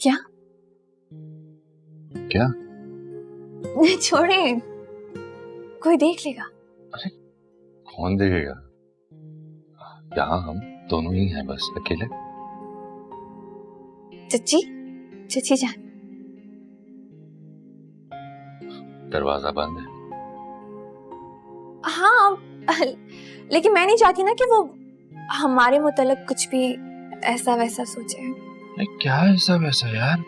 क्या? क्या? छोड़े, कोई देख लेगा। अरे कौन देखेगा? यहाँ हम दोनों ही हैं, बस अकेले। चची, चची जान। दरवाजा बंद है। हाँ, लेकिन मैं नहीं चाहती ना कि वो हमारे मुतालिक कुछ भी ऐसा वैसा सोचे। क्या ऐसा वैसा यार,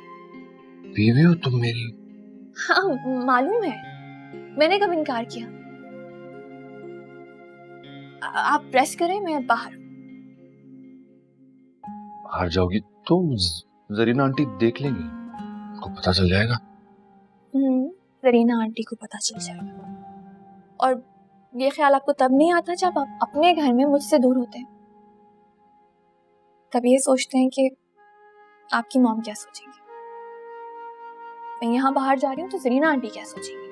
बीवी हो तुम मेरी। हाँ मालूम है, मैंने कब इनकार किया। आप प्रेस करें, मैं बाहर। बाहर जाओगी तो जरीना आंटी देख लेंगी, उनको पता चल जाएगा। जरीना आंटी को पता चल जाएगा। और ये ख्याल आपको तब नहीं आता जब आप अपने घर में मुझसे दूर होते हैं। तब ये सोचते हैं कि आपकी मॉम क्या सोचेंगी। मैं यहाँ बाहर जा रही हूँ तो जरीना आंटी क्या सोचेंगी।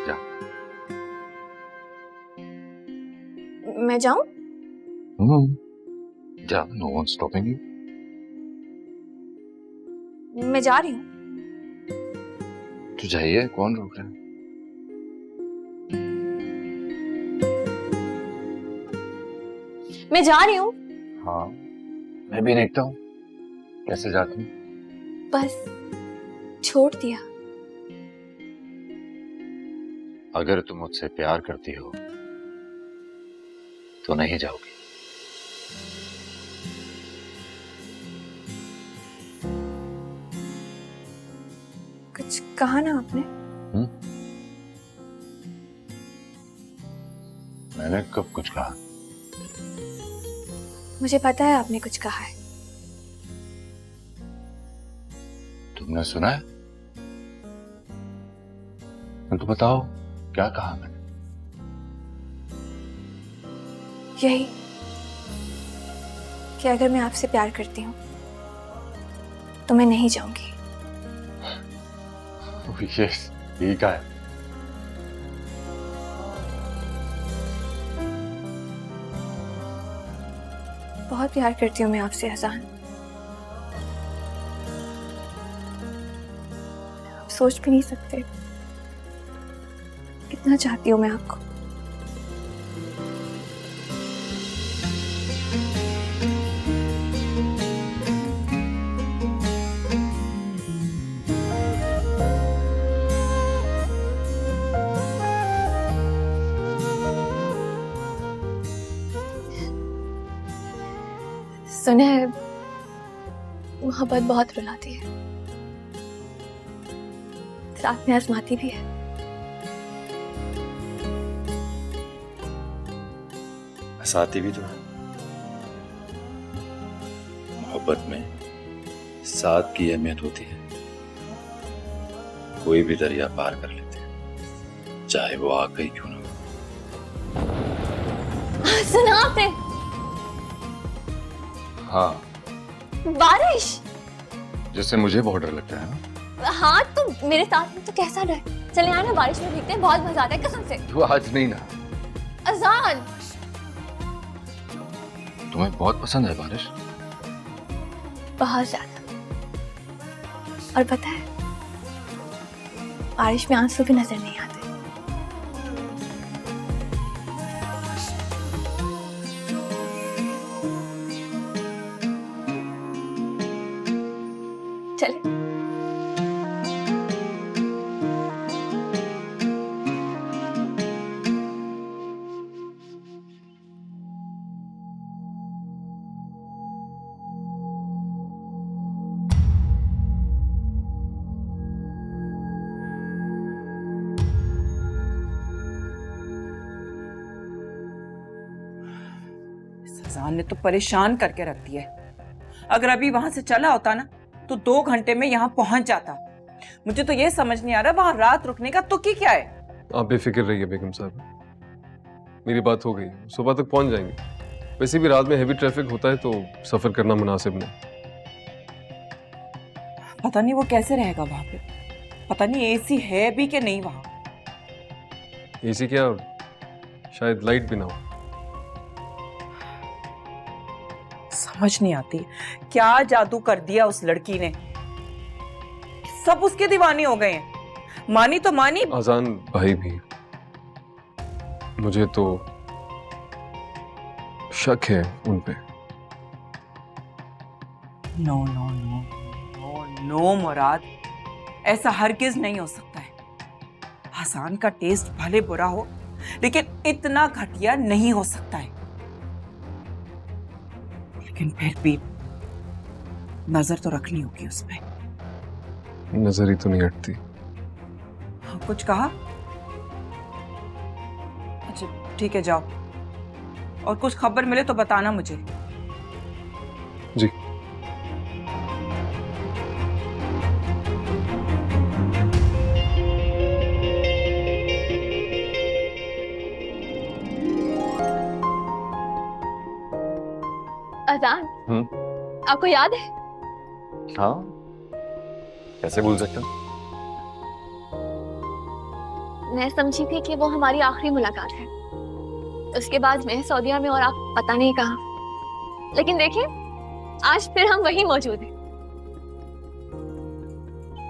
जा। मैं जाऊं? जा, नो वन स्टॉपिंग यू। मैं जा रही हूँ। तू जाइए, कौन रोक रहा है? मैं जा रही हूँ। हाँ, मैं भी देखता हूँ कैसे जाती हूँ। बस छोड़ दिया। अगर तुम मुझसे प्यार करती हो तो नहीं जाओगी। कुछ कहा ना आपने? मैंने कब कुछ कहा? मुझे पता है आपने कुछ कहा है। तुमने सुना है? तो बताओ क्या कहा मैंने? यही कि अगर मैं आपसे प्यार करती हूँ तो मैं नहीं जाऊंगी। यस, यही कहा है। बहुत प्यार करती हूँ मैं आपसे अज़ान। आप सोच भी नहीं सकते कितना चाहती हूँ मैं आपको। सुना है मोहब्बत बहुत रुलाती है, साथ में आजमाती भी है। हंसाती भी तो है। मोहब्बत में साथ की अहमियत होती है। कोई भी दरिया पार कर लेते हैं, चाहे वो आग ही क्यों ना हो। सुना आपने? हाँ, बारिश। जिससे मुझे बहुत डर लगता है ना। हाँ तो मेरे साथ में तो कैसा डर। चले आए ना, बारिश में भीगते हैं, बहुत मजा आता है कसम से। तू आज नहीं ना। अज़ान, तुम्हें बहुत पसंद है बारिश? बहुत ज्यादा। और पता है बारिश में आंसू भी नजर नहीं आते। चले। अज़ान ने तो परेशान करके रख दिया है। अगर अभी वहां से चला होता ना तो 2 घंटे में यहाँ पहुंच जाता। मुझे तो ये समझ नहीं आ रहा वहां रात रुकने का तुक ही क्या है। आप बेफिक्र रहिए बेगम साहब, मेरी बात हो गई, सुबह तक पहुंच जाएंगे। वैसे भी रात में हैवी ट्रैफिक होता है तो सफर करना मुनासिब नहीं। पता नहीं वो कैसे रहेगा वहां पे, पता नहीं एसी है भी कि नहीं वहां। एसी क्या, शायद लाइट भी ना हो। समझ नहीं आती क्या जादू कर दिया उस लड़की ने, सब उसके दीवाने हो गए हैं। मानी तो मानी। अजान भाई भी, मुझे तो शक है उन पे। No no no no no Murad, ऐसा हरगिज नहीं हो सकता है। हसन का टेस्ट भले बुरा हो लेकिन इतना घटिया नहीं हो सकता है। लेकिन फिर भी नजर तो रखनी होगी उस पे। नजर ही तो नहीं हटती। कुछ कहा? अच्छा ठीक है, जाओ, और कुछ खबर मिले तो बताना मुझे। जी। अजान, आपको याद है? हाँ, कैसे भूल सकता हूँ? मैं समझी थी कि वो हमारी आखिरी मुलाकात है। उसके बाद मैं सऊदीया में और आप पता नहीं कहाँ। लेकिन देखिए, आज फिर हम वहीं मौजूद हैं।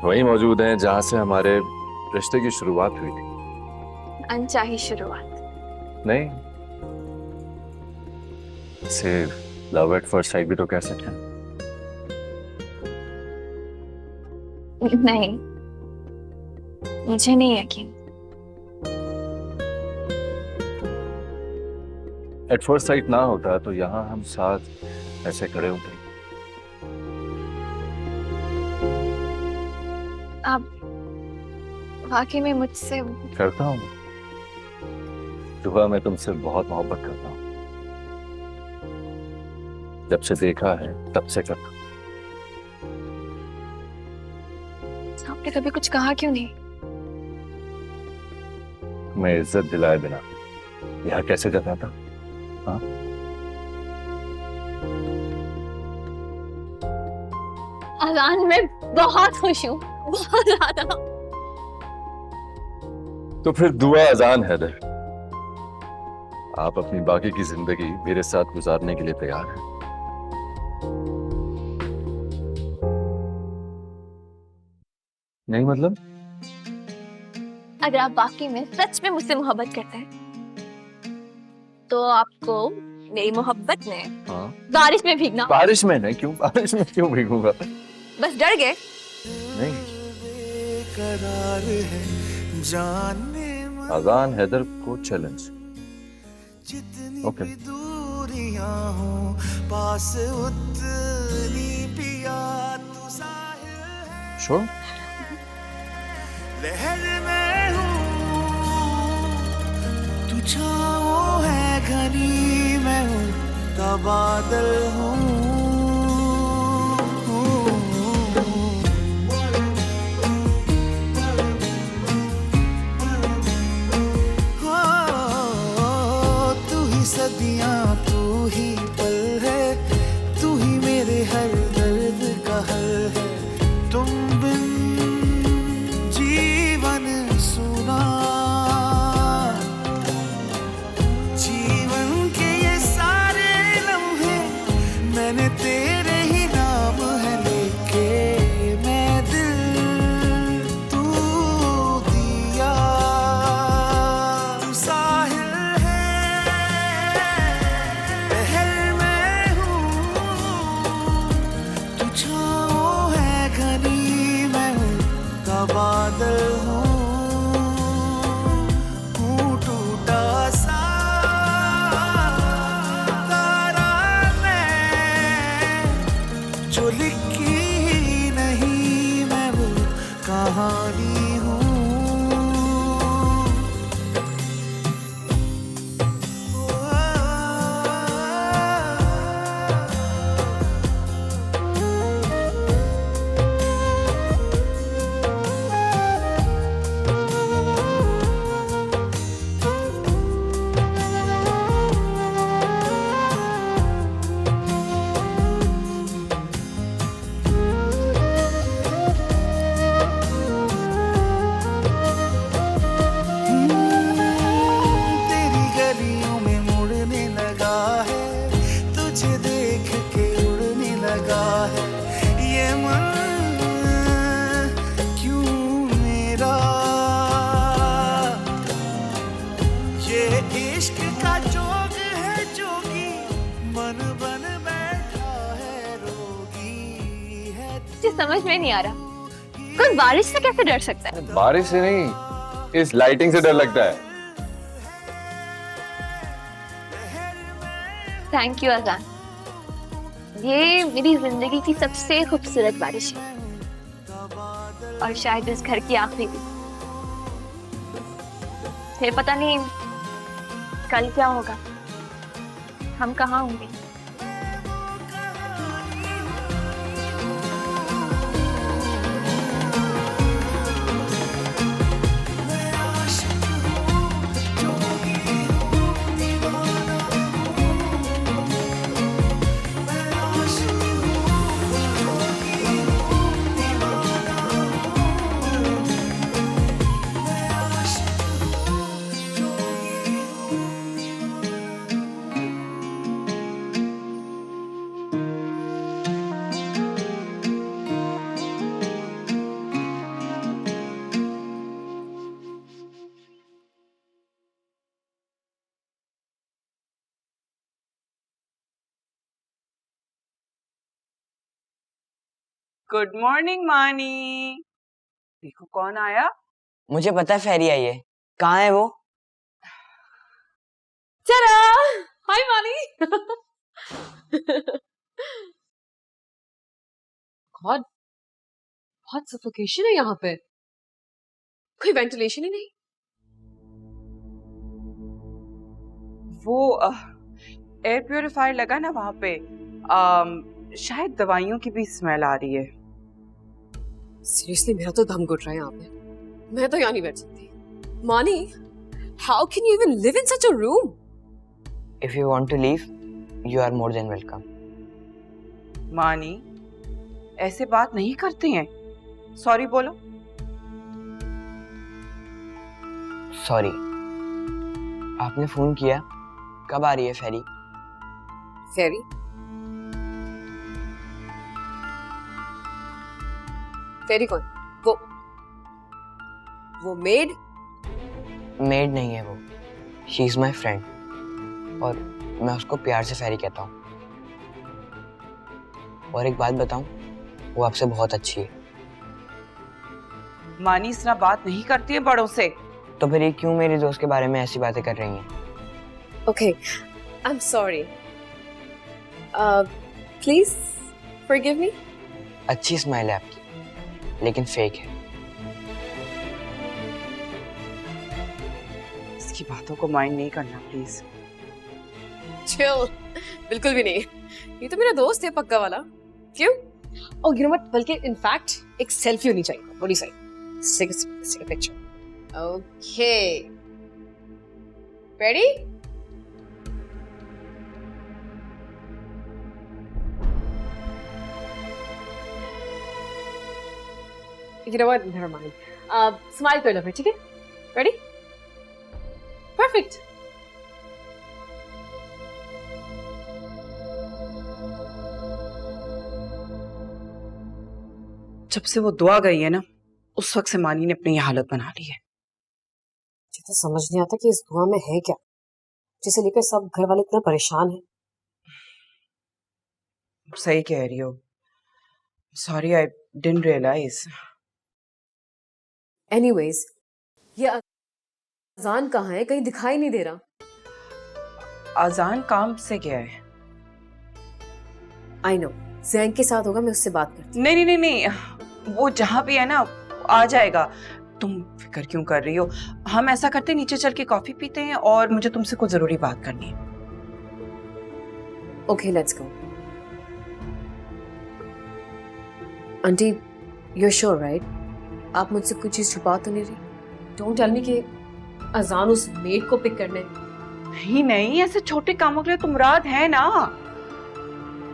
वही मौजूद हैं जहां से हमारे रिश्ते की शुरुआत हुई थी। अनचाही शुरुआत। नहीं, इसे लव एट फर्स्ट साइट भी तो कह सकते हैं। नहीं, मुझे नहीं यकीन। एट फर्स्ट साइट ना होता तो यहाँ हम साथ ऐसे खड़े होते। आप वाकई में मुझसे करता हूँ रुबा, मैं तुमसे बहुत मोहब्बत करता हूँ। जब से देखा है तब से करता हूँ। आपने कभी कुछ कहा क्यों नहीं? मैं इज्जत दिलाए बिना यह कैसे जताता? हाँ? अजान, मैं बहुत खुश हूँ, बहुत ज्यादा। तो फिर दुआ अजान हैदर, आप अपनी बाकी की जिंदगी मेरे साथ गुजारने के लिए तैयार हैं? नहीं मतलब? अगर आप वाकई में सच में मुझसे मोहब्बत करते हैं तो आपको मेरी मोहब्बत में हाँ? बारिश में भीगना। बारिश में नहीं, क्यों बारिश में क्यों भीगूंगा? बस डर गए? नहीं। अजान हैदर को चैलेंज। ओके। श्योर? लहर में हूँ, तू छाँव है घनी, मैं हूँ तबादल हूँ। तू ही सदियाँ, तू ही पल है, तू ही मेरे हर दर्द का हल है। तुम बिन जीवन सुना, जीवन के ये सारे लम्हे मैंने तेरे ही नाम है लेके, मैं दिल तू दिया, तू साहिल है, लहर में इश्क का जोग है जोगी, मन बन बैठा है रोगी है। मुझे समझ में नहीं आ रहा, कोई बारिश से कैसे डर सकता है? बारिश से नहीं, इस लाइटिंग से डर लगता है। थैंक यू अजान, ये मेरी जिंदगी की सबसे खूबसूरत बारिश है और शायद इस घर की आखिरी भी। फिर पता नहीं कल क्या होगा, हम कहाँ होंगे। गुड मॉर्निंग मानी। देखो कौन आया। मुझे पता है फेरी आई है। कहाँ है वो? चला हाय मानी। गॉड, बहुत सफोकेशन है यहाँ पे, कोई वेंटिलेशन ही नहीं। वो एयर प्योरीफायर लगा ना वहां पे, शायद दवाइयों की भी स्मेल आ रही है। सीरियसली मेरा तो दम घुट रहा है यहाँ पे, मैं तो यहाँ नहीं बैठ सकती। मानी, how can you even live in such a room? If you want to leave, you are more than welcome. मानी, ऐसे बात नहीं करते हैं। सॉरी बोलो। Sorry. आपने फोन किया, कब आ रही है फेरी? फेरी? फेरी कौन? वो मेड? मेड नहीं है वो, शी इज माई फ्रेंड, और मैं उसको प्यार से फेरी कहता हूँ। और एक बात बताऊं, वो आपसे बहुत अच्छी है। मानी इस तरह बात नहीं करती है बड़ों से। तो फिर ये क्यों मेरे दोस्त के बारे में ऐसी बातें कर रही हैं? Okay, I am sorry, please forgive me. अच्छी स्माइल है आपकी, लेकिन फेक है। इसकी बातों को माइंड नहीं करना प्लीज। चिल, बिल्कुल भी नहीं, ये तो मेरा दोस्त है पक्का वाला। क्यों? ओ यू नो व्हाट, बल्कि इनफैक्ट एक सेल्फी होनी चाहिए। व्हाट डू यू से? Take a picture. Okay. Ready? You know what? Never mind. Smile कर लो फिर, ठीक है? Ready? Perfect. जब से वो दुआ गई है ना, उस वक्त से मानी ने अपनी ये हालत बना ली है। मुझे तो समझ नहीं आता कि इस दुआ में है क्या, जिसे लेकर सब घर वाले इतना परेशान हैं। सही कह रही हो। Sorry, I didn't realise. Anyways, ये अजान कहाँ है? कहीं दिखाई नहीं दे रहा। अजान काम से गया है। आई नो, जैन के साथ होगा, मैं उससे बात करती नहीं नहीं नहीं नहीं, वो जहां भी है ना आ जाएगा। तुम फिक्र क्यों कर रही हो? हम ऐसा करते, नीचे चल के कॉफी पीते हैं और मुझे तुमसे कुछ जरूरी बात करनी है। हूँ। Okay, let's go. Aunty, you are sure right? आप मुझसे कुछ चीज छुपा तो नहीं रही? डोंट टेल मी कि अजान उस मेड को पिक करने। नहीं नहीं, ऐसे छोटे कामों के लिए तुम रात है ना।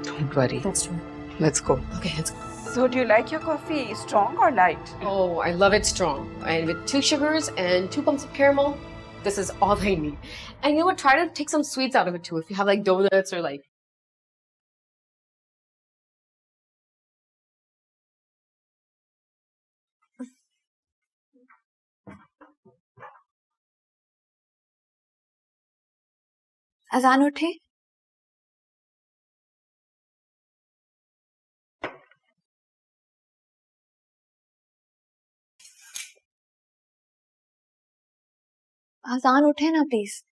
Don't worry, That's true. Let's go. Okay, let's go. So do you like your coffee strong or light? Oh, I love it strong. And with 2 sugars and 2 pumps of caramel, this is all I need. And you know what? Try to take some sweets out of it too. If you have like donuts or like अजान उठे। अजान उठे ना please.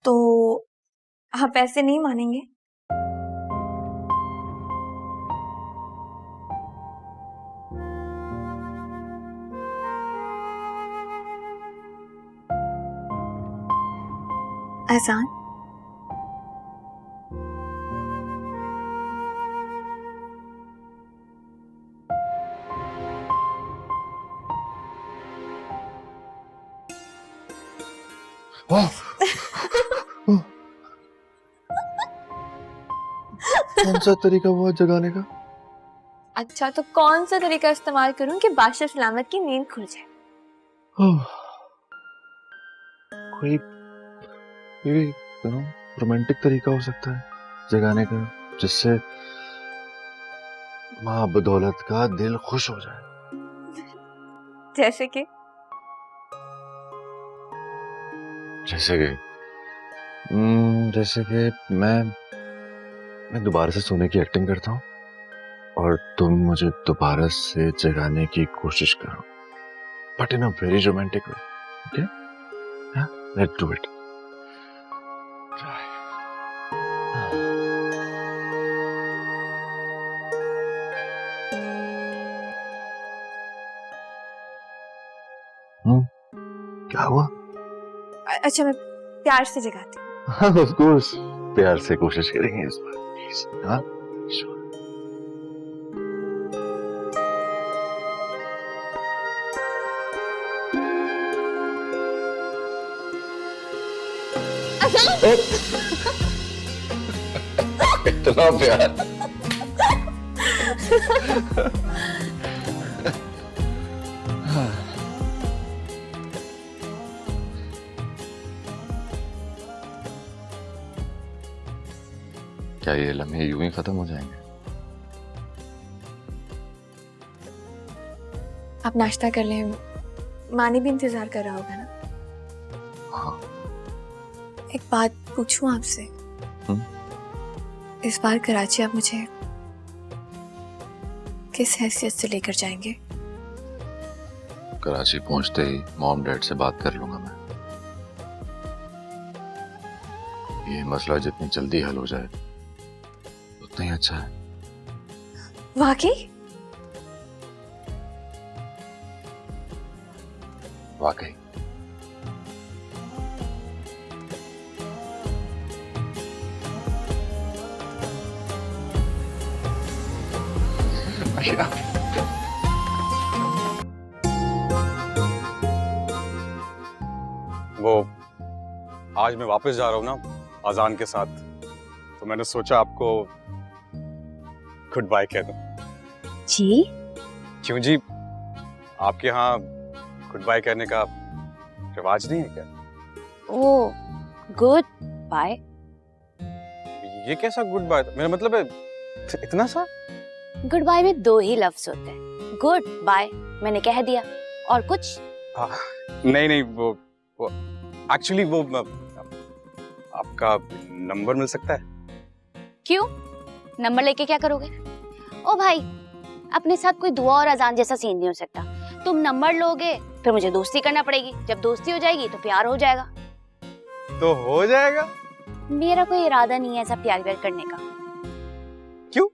तो आप ऐसे नहीं मानेंगे? अजान। कौन सा तरीका हुआ जगाने का? अच्छा, तो कौन सा तरीका इस्तेमाल करूं कि बादशाह सलामत की नींद खुल जाए? कोई रोमांटिक तरीका हो सकता है जगाने का, जिससे माँ बदौलत का दिल खुश हो जाए। जैसे कि? जैसे कि मैं दोबारा से सोने की एक्टिंग करता हूँ और तुम मुझे दोबारा से जगाने की कोशिश करो, but in a very romantic way. Okay, let's do it. क्या हुआ? अच्छा, मैं प्यार से जगाती हूँ। हाँ, ऑफ कोर्स, प्यार से कोशिश करेंगे इस बार, प्लीज। हाँ, श्योर। इतना प्यार। क्या ये लम्हे यूं ही खत्म हो जाएंगे? आप नाश्ता कर लें, मानी भी इंतजार कर रहा होगा ना। हाँ। एक बात पूछूं आपसे? इस बार कराची आप मुझे किस हैसियत से लेकर जाएंगे? कराची पहुंचते ही मॉम डैड से बात कर लूंगा मैं। ये मसला जितनी जल्दी हल हो जाए उतना ही अच्छा है। वाकई? वाकई। वो आज मैं वापस जा रहा हूँ ना अजान के साथ, तो मैंने सोचा आपको गुड बाय कह दूं। जी? क्यों जी, आपके यहाँ गुड बाय कहने का रिवाज नहीं है क्या? ओ, गुड बाय? ये कैसा गुड बाय? मेरा मतलब है इतना सा? गुड बाय में दो ही लफ्ज होते हैं, गुड बाय मैंने कह दिया, और कुछ? नहीं, वो एक्चुअली वो आपका नंबर मिल सकता है? क्यों? नंबर लेके क्या करोगे? ओ भाई, अपने साथ कोई दुआ और अजान जैसा सीन नहीं हो सकता। तुम नंबर लोगे फिर मुझे दोस्ती करना पड़ेगी, जब दोस्ती हो जाएगी तो प्यार हो जाएगा। तो हो जाएगा? मेरा कोई इरादा नहीं है ऐसा प्यार व्यार करने का। क्यों?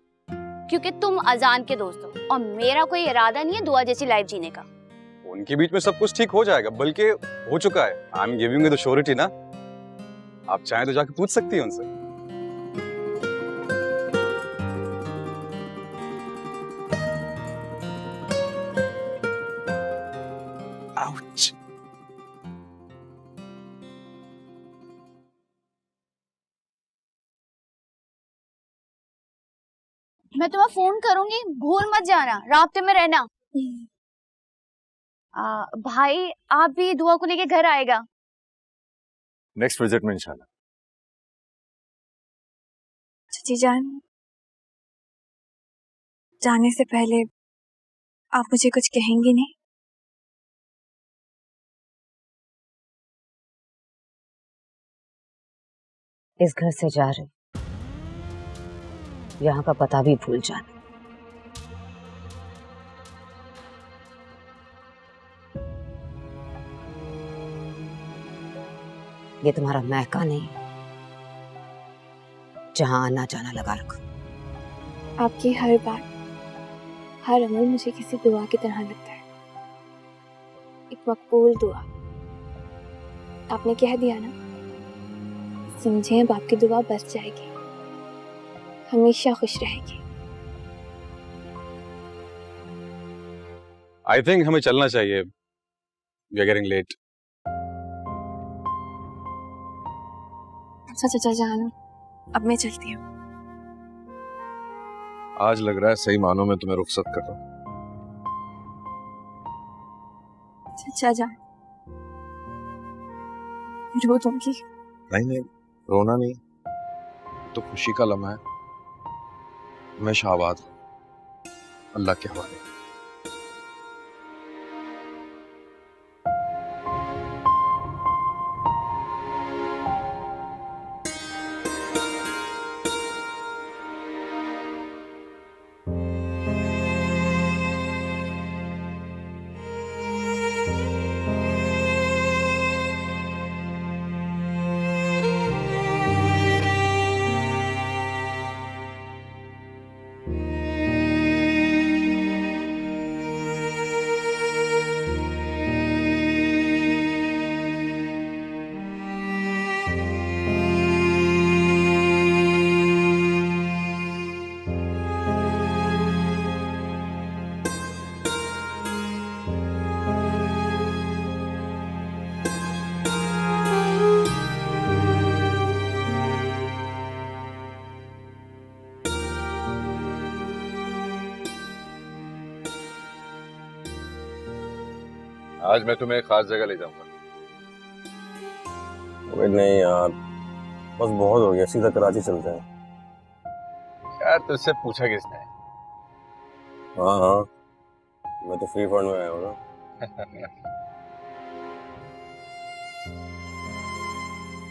क्योंकि तुम अजान के दोस्त हो और मेरा कोई इरादा नहीं है दुआ जैसी लाइफ जीने का। उनके बीच में सब कुछ ठीक हो जाएगा, बल्कि हो चुका है। I am giving you the surety ना, आप चाहें तो जाके पूछ सकती हैं उनसे। आउच। मैं तुम्हें फोन करूंगी, भूल मत जाना, राब्ते में रहना। भाई आप भी दुआ को लेके घर आएगा? नेक्स्ट विजिट में इंशाल्लाह। चाची जान, जाने से पहले आप मुझे कुछ कहेंगी नहीं? इस घर से जा रही, यहाँ का पता भी भूल जाना। ये तुम्हारा महका नहीं, जहां आना जाना लगा रखो। आपकी हर बात, हर अमल मुझे किसी दुआ की तरह लगता है, एक मकबूल दुआ। आपने कह दिया ना, समझे अब आपकी दुआ बस जाएगी, हमेशा खुश रहेगी। आई थिंक हमें चलना चाहिए, वी आर गेटिंग लेट। अच्छा चाचा जान, अब मैं चलती हूँ। आज लग रहा है सही मानों में तुम्हें रुखसत कर रहा हूँ। चाचा जान, रो दूंगी। नहीं नहीं, रोना नहीं, तो खुशी का लम्हा है। हमेशा आबाद रहो, अल्लाह के हवाले। आज मैं तुम्हें एक खास जगह ले जाऊंगा। नहीं यार, बस बहुत हो गया, सीधा कराची चलते हैं। यार तुझसे पूछा किसने? हाँ हाँ, मैं तो फ्री फंड में आया हूँ ना।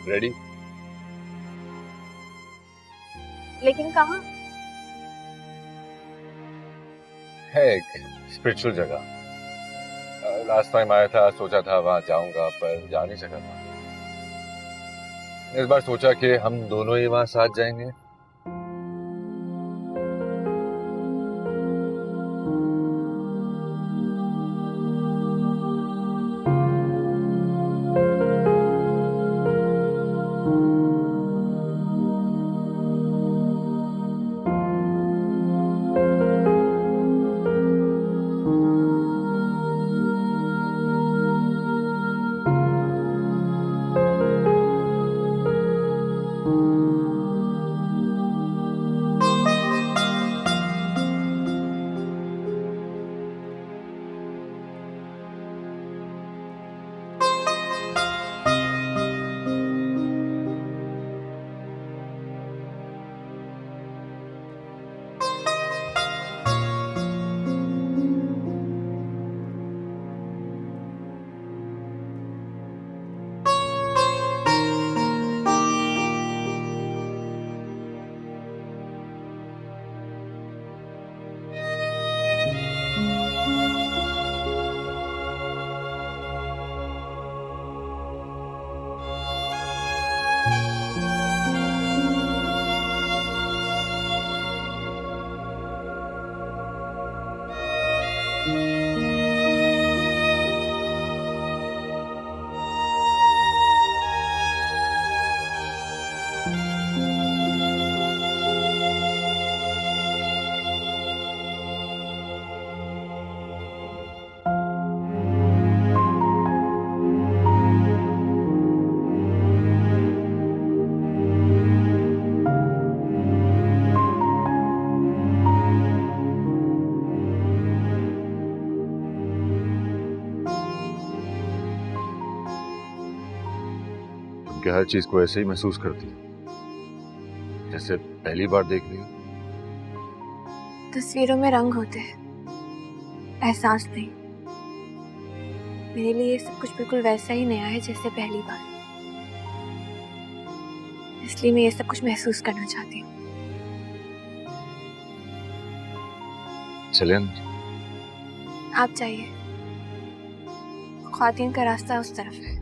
रेडी? लेकिन कहाँ? है एक स्पिरिचुअल जगह। लास्ट टाइम आया था, सोचा था वहां जाऊंगा, पर जा नहीं सका था। इस बार सोचा कि हम दोनों ही वहां साथ जाएंगे। कि हर चीज को ऐसे ही महसूस करती है जैसे पहली बार देख रही हो। तस्वीरों में रंग होते हैं, एहसास नहीं। मेरे लिए ये सब कुछ बिल्कुल वैसा ही नया है जैसे पहली बार। इसलिए मैं ये सब कुछ महसूस करना चाहती हूँ। चलें आप जाइए, ख्वातीन का रास्ता उस तरफ है।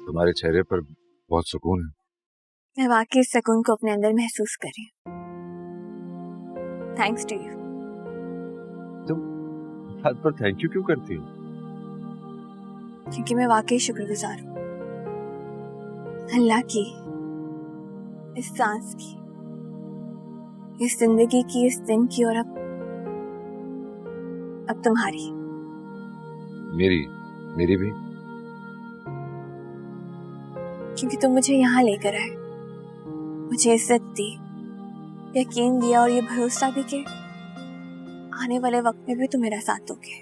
तुम्हारे चेहरे पर बहुत सुकून है। मैं वाकई इस सुकून को अपने अंदर महसूस कर रही हूँ। Thanks to you. तुम बात पर थैंक यू क्यों करती हो? क्योंकि मैं वाकई शुक्रगुजार हूँ अल्लाह की, इस सांस की, इस जिंदगी की, इस दिन की, और अब तुम्हारी। मेरी भी। क्योंकि तुम मुझे यहाँ लेकर आए, मुझे इज्जत दी, यकीन दिया और ये भरोसा भी कि आने वाले वक्त में भी तुम मेरा साथ दोगे।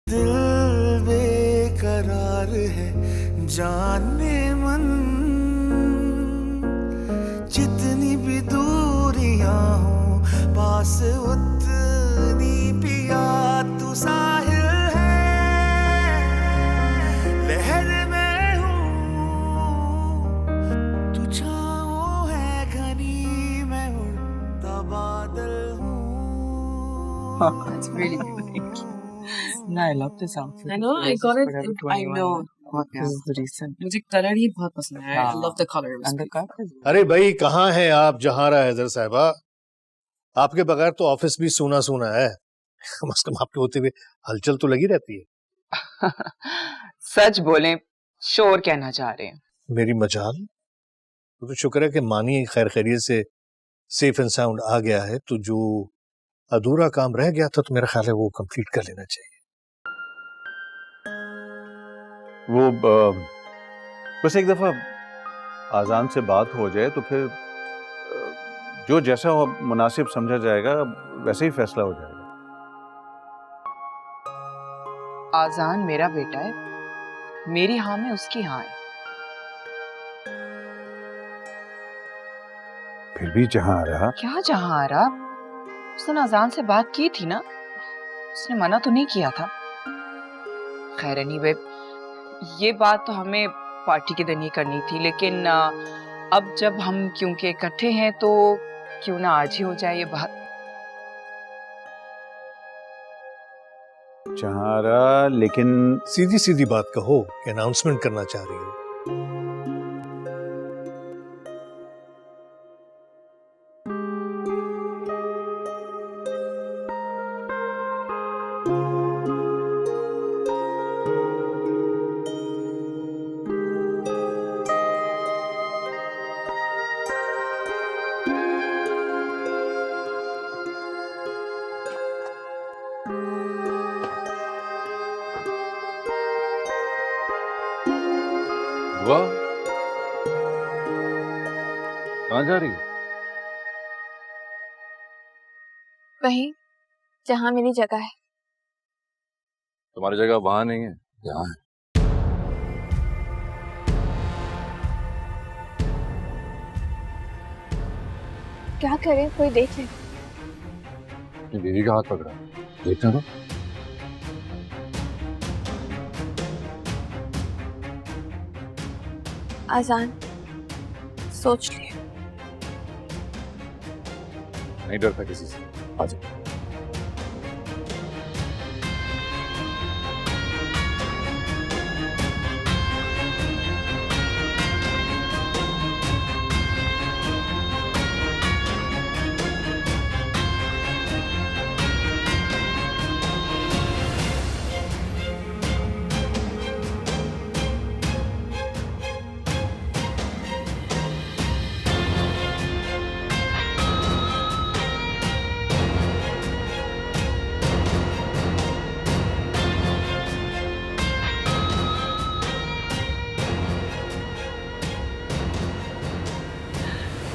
दिल बेकरार है जाने मन, जितनी भी दूरियां हो पास उतनी पिया तू साहिल है। लहर में हूँ तू छाँव है घनी, मैं उड़ता बादल हूँ। It's really good. Thank you. No, I love this outfit. I know, I got it. I know. This is the reason. मुझे कलर ही बहुत पसंद है. I love the color. And the cut is अरे भाई कहाँ हैं आप जहारा हैदर साहबा? आपके बगैर तो ऑफिस भी सूना सूना है। कम से कम आपके होते हुए हलचल तो लगी रहती है। सच बोलें, शोर कहना चाह रहे हैं। मेरी मजाल तो शुक्र है कि मानी खैर खैरियत से सेफ एंड साउंड आ गया है, तो जो अधूरा काम रह गया था तो मेरा ख्याल है वो कंप्लीट कर लेना चाहिए। वो बस एक दफा आजान से बात हो जाए तो फिर जो जैसा मुनासिब समझा जाएगा वैसे ही फैसला हो जाएगा। आजान मेरा बेटा है, मेरी हाँ में उसकी हाँ है। फिर भी जहां रहा क्या जहां आ रहा? उसने आजान से बात की थी ना, उसने मना तो नहीं किया था। खैर एनीवे, ये बात तो हमें पार्टी के दिन ही करनी थी, लेकिन अब जब हम क्योंकि इकट्ठे हैं तो क्यों ना आज ही हो जाए ये बात। जहां रहा, लेकिन सीधी सीधी बात कहो कि अनाउंसमेंट करना चाह रही हो। वाह, कहाँ जा रही हो? वहीं जहाँ मेरी जगह है। तुम्हारी जगह वहां नहीं है, यहाँ है। क्या करें, कोई देख ले। अपनी बीवी का हाथ पकड़ा, देखना तो। आजान, सोच ले। नहीं डरता किसी से, आ जाओ।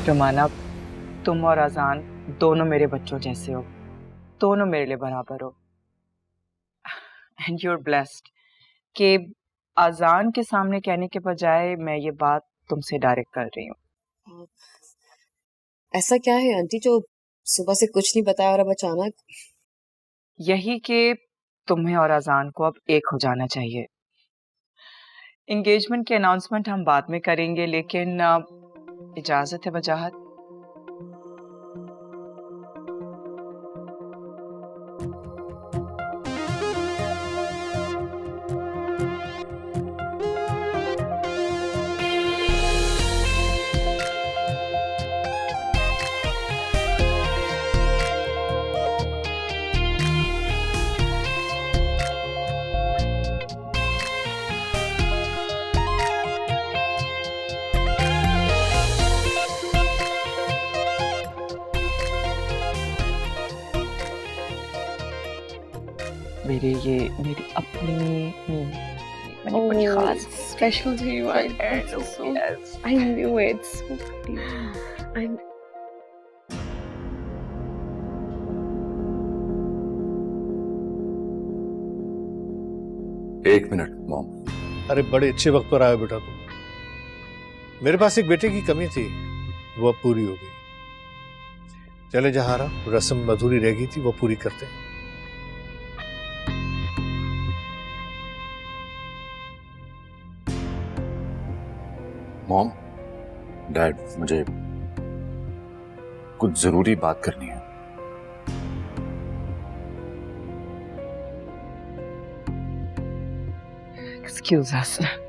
रुमाना, तुम और अजान दोनों मेरे बच्चों जैसे हो, दोनों मेरे लिए बराबर हो। एंड यू आर ब्लेस्ड कि अजान के सामने कहने के बजाय मैं ये बात तुमसे डायरेक्ट कर रही हूँ। ऐसा क्या है आंटी जो सुबह से कुछ नहीं बताया और अब अचानक? यही कि तुम्हें और अजान को अब एक हो जाना चाहिए। एंगेजमेंट की अनाउंसमेंट हम बाद में करेंगे, लेकिन इजाजत है वजाहत? मेरी अपनी Oh, it's special to you. I knew it. So pretty. एक मिनट मॉम। अरे बड़े अच्छे वक्त पर आया बेटा तुम। मेरे पास एक बेटे की कमी थी, वो अब पूरी हो गई। चले जहारा, रस्म अधूरी रह गई थी, वो पूरी करते हैं। मॉम, डैड, मुझे कुछ जरूरी बात करनी है। Excuse us.